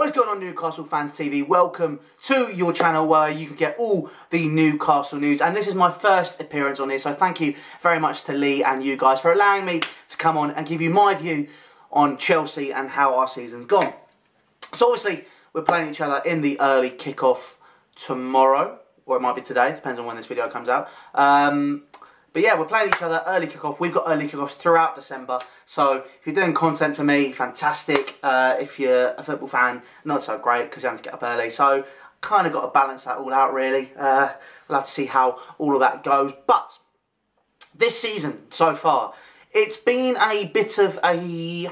What is going on, Newcastle Fans TV? Welcome to your channel where you can get all the Newcastle news. And this is my first appearance on here, so thank you very much to Lee and you guys for allowing me to come on and give you my view on Chelsea and how our season's gone. So obviously, we're playing each other in the early kickoff tomorrow, or it might be today, depends on when this video comes out. But yeah, we're playing each other early kickoff. We've got early kickoffs throughout December. So if you're doing content for me, fantastic. If you're a football fan, not so great because you have to get up early. So kind of got to balance that all out really. We'll have to see how all of that goes. But this season so far, it's been a bit of a...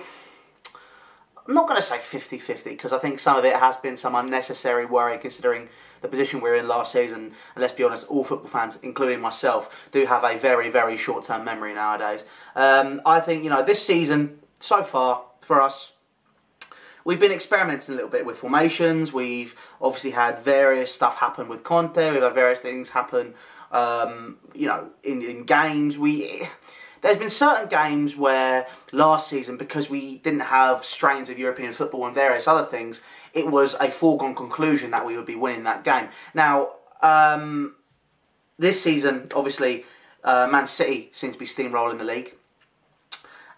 I'm not going to say 50-50 because I think some of it has been some unnecessary worry considering the position we were in last season. And let's be honest, all football fans, including myself, do have a very, very short-term memory nowadays. I think, you know, this season, so far, for us, we've been experimenting a little bit with formations. We've obviously had various stuff happen with Conte. We've had various things happen, you know, in games. There's been certain games where last season, because we didn't have strains of European football and various other things, it was a foregone conclusion that we would be winning that game. Now, this season, obviously, Man City seem to be steamrolling the league.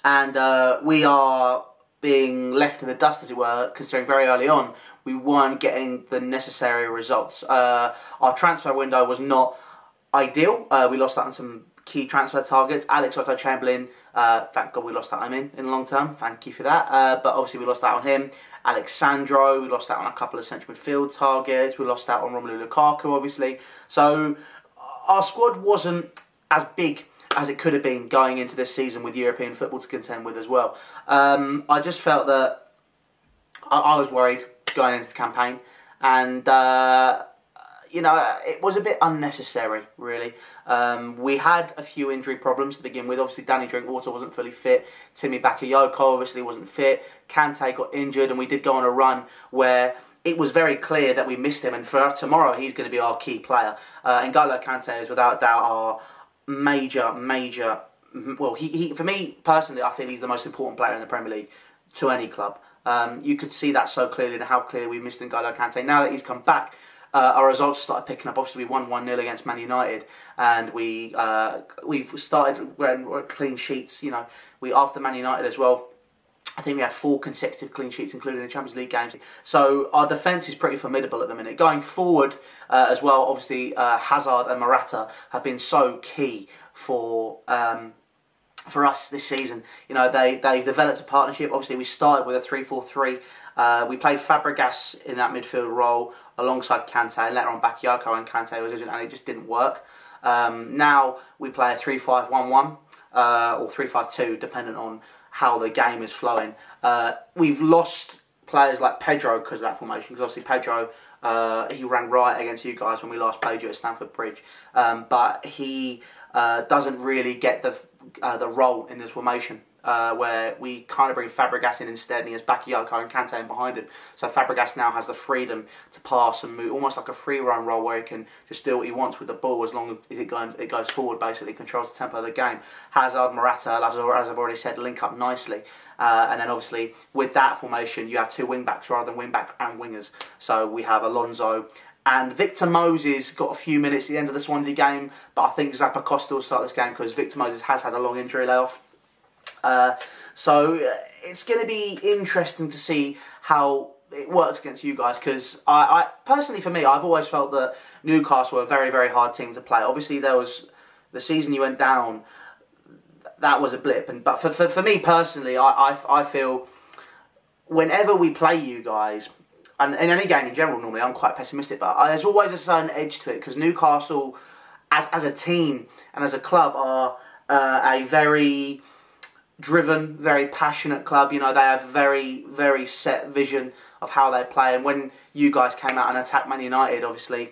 And we are being left in the dust, as it were, considering very early on we weren't getting the necessary results. Our transfer window was not ideal. We lost out on some key transfer targets. Alex Oxlade-Chamberlain, thank God we lost out on him in the long term. Thank you for that. But obviously we lost out on him. Alexandro, we lost out on a couple of central midfield targets. We lost out on Romelu Lukaku, obviously. So our squad wasn't as big as it could have been going into this season with European football to contend with as well. I just felt that I was worried going into the campaign, and you know, it was a bit unnecessary, really. We had a few injury problems to begin with. Obviously, Danny Drinkwater wasn't fully fit. Timmy Bakayoko obviously wasn't fit. Kante got injured, and we did go on a run where it was very clear that we missed him. And for tomorrow, he's going to be our key player. N'Golo Kante is without doubt our major... Well, for me, personally, I feel he's the most important player in the Premier League to any club. You could see that so clearly in how clearly we missed N'Golo Kante. Now that he's come back, our results started picking up. Obviously, we won 1-0 against Man United, and we've started wearing clean sheets. You know, after Man United as well, I think we had 4 consecutive clean sheets, including the Champions League games. So our defence is pretty formidable at the minute. Going forward as well, obviously Hazard and Morata have been so key for us this season. You know, they've developed a partnership. Obviously, we started with a 3-4-3. We played Fabregas in that midfield role alongside Kante, and later on Bakayoko and Kante was injured, and it just didn't work. Now we play a 3-5-1-1 or 3-5-2, depending on how the game is flowing. We've lost players like Pedro because of that formation, because obviously Pedro, he ran right against you guys when we last played you at Stamford Bridge, but he doesn't really get the role in this formation, where we kind of bring Fabregas in instead, and he has Bakayoko and Kante in behind him. So Fabregas now has the freedom to pass and move, almost like a free run role where he can just do what he wants with the ball as long as it goes forward, basically controls the tempo of the game. Hazard, Morata, as I've already said, link up nicely. And then obviously with that formation you have 2 wing-backs rather than wing-backs and wingers. So we have Alonso and Victor Moses got a few minutes at the end of the Swansea game, but I think Zappa Costa will start this game because Victor Moses has had a long injury layoff. So it's going to be interesting to see how it works against you guys, because I personally, for me, I've always felt that Newcastle were a very, very hard team to play. Obviously, there was the season you went down, that was a blip, but for me personally, I feel whenever we play you guys, and in any game in general, normally I'm quite pessimistic, but there's always a certain edge to it, because Newcastle, as a team and as a club, are a very driven, very passionate club. You know, they have very, very set vision of how they play. And when you guys came out and attacked Man United, obviously,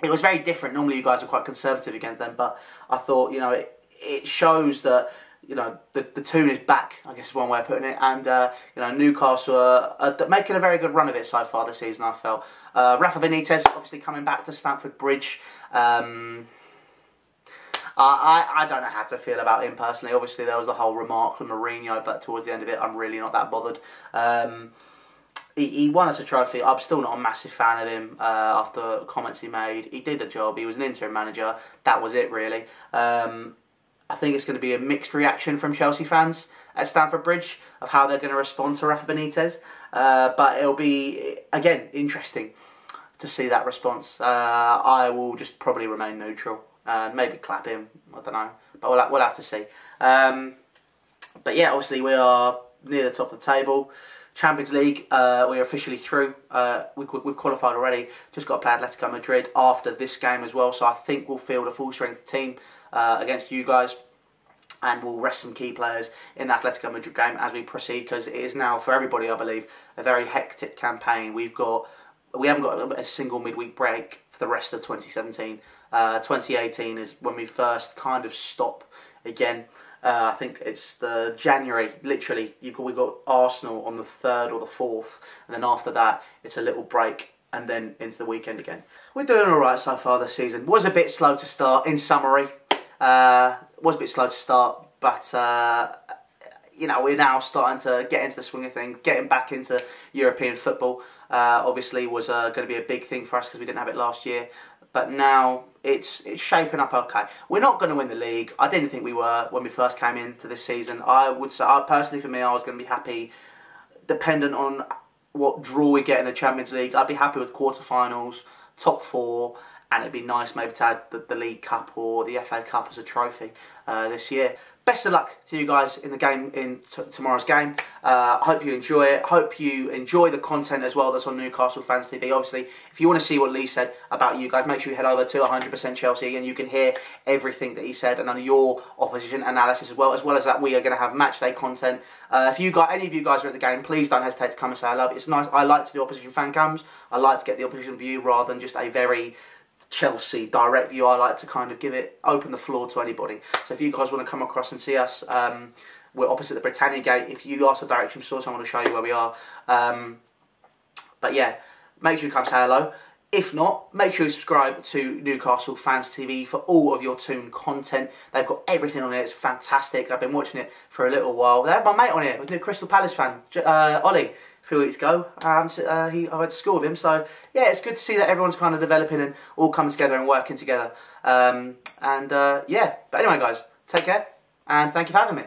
it was very different. Normally, you guys are quite conservative against them, but I thought, you know, it shows that, you know, the tune is back, I guess is one way of putting it. And, you know, Newcastle are making a very good run of it so far this season, I felt. Rafa Benitez, obviously, coming back to Stamford Bridge. I don't know how to feel about him personally. Obviously, there was the whole remark from Mourinho, but towards the end of it, I'm really not that bothered. he won us a trophy. I'm still not a massive fan of him after comments he made. He did a job. He was an interim manager. That was it, really. I think it's going to be a mixed reaction from Chelsea fans at Stamford Bridge of how they're going to respond to Rafa Benitez. But it'll be, again, interesting to see that response. I will just probably remain neutral. Maybe clap him. I don't know. But we'll have to see. But yeah, obviously we are near the top of the table. Champions League, we're officially through. We've qualified already. Just got to play Atletico Madrid after this game as well. So I think we'll field a full-strength team against you guys. And we'll rest some key players in the Atletico Madrid game as we proceed. Because it is now, for everybody, I believe, a very hectic campaign. We haven't got a single midweek break for the rest of 2017. 2018 is when we first kind of stop again. I think it's the January, literally, we've got Arsenal on the 3rd or the 4th, and then after that, it's a little break, and then into the weekend again. We're doing alright so far this season. Was a bit slow to start, in summary. Was a bit slow to start, but, you know, we're now starting to get into the swing of things, getting back into European football. Obviously was going to be a big thing for us because we didn't have it last year. But now it's shaping up okay. We're not going to win the league. I didn't think we were when we first came into this season. I would say, personally for me, I was going to be happy, dependent on what draw we get in the Champions League. I'd be happy with quarterfinals, top 4, and it'd be nice maybe to add the League Cup or the FA Cup as a trophy this year. Best of luck to you guys in the game, in tomorrow's game. I hope you enjoy it. Hope you enjoy the content as well that's on Newcastle Fans TV. Obviously, if you want to see what Lee said about you guys, make sure you head over to 100%Chelsea and you can hear everything that he said and on your opposition analysis as well as that we are going to have match day content. If any of you guys are at the game, please don't hesitate to come and say hello. It's nice. I like to do opposition fan cams. I like to get the opposition view rather than just a very Chelsea direct view. I like to kind of open the floor to anybody. So if you guys want to come across and see us, we're opposite the Britannia Gate. If you ask for direction source, I want to show you where we are. But yeah, make sure you come say hello. If not, make sure you subscribe to Newcastle Fans TV for all of your Toon content. They've got everything on it. It's fantastic. I've been watching it for a little while. They had my mate on it, a new Crystal Palace fan, Ollie. 3 weeks ago, I went to school with him, so yeah, it's good to see that everyone's kind of developing and all coming together and working together. Yeah, but anyway guys, take care, and thank you for having me.